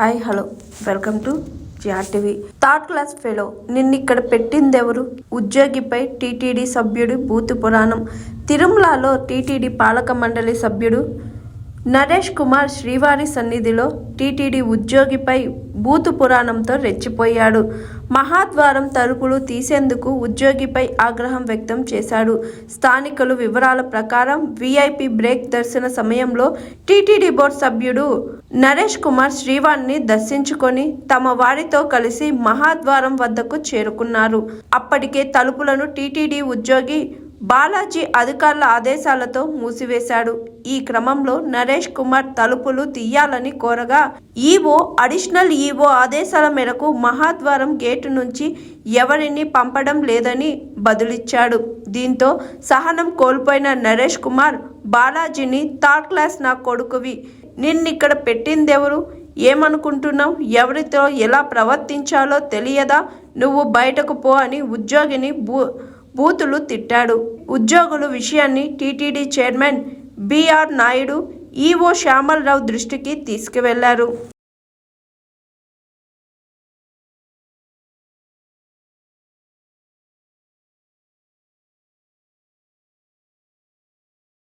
Hi hello welcome to GRTV. Third class fellow నిన్నిక్కడ పెట్టిందెవరు? ఉద్యోగిపై టీటీడీ సభ్యుడి బూతు పురాణం. తిరుమలలో టీటీడీ పాలక మండలి సభ్యుడు నరేష్ కుమార్ శ్రీవారి సన్నిధిలో టీటీడీ ఉద్యోగిపై బూతు పురాణంతో రెచ్చిపోయాడు. మహాద్వారం తలుపులు తీసేందుకు ఉద్యోగిపై ఆగ్రహం వ్యక్తం చేశాడు. స్థానికులు వివరాల ప్రకారం వీఐపీ బ్రేక్ దర్శన సమయంలో టీటీడీ బోర్డు సభ్యుడు నరేష్ కుమార్ శ్రీవారిని దర్శించుకొని తమ వారితో కలిసి మహాద్వారం వద్దకు చేరుకున్నారు. అప్పటికే తలుపులను టీటీడీ ఉద్యోగి బాలాజీ అధికారుల ఆదేశాలతో మూసివేశాడు. ఈ క్రమంలో నరేష్ కుమార్ తలుపులు తీయాలని కోరగా ఈవో అడిషనల్ ఈవో ఆదేశాల మేరకు మహాద్వారం గేటు నుంచి ఎవరిని పంపడం లేదని బదులిచ్చాడు. దీంతో సహనం కోల్పోయిన నరేష్ కుమార్ బాలాజీని థర్డ్ క్లాస్ నా కొడుకువి, నిన్నిక్కడ పెట్టిందెవరు? ఏమనుకుంటున్నావు? ఎవరితో ఎలా ప్రవర్తించాలో తెలియదా? నువ్వు బయటకు పో అని ఉద్యోగిని బూతులు తిట్టాడు. ఉద్యోగులు విషయాన్ని టీటీడీ చైర్మన్ బిఆర్ నాయుడు, ఈవో శ్యామలరావు దృష్టికి తీసుకువెళ్లారు.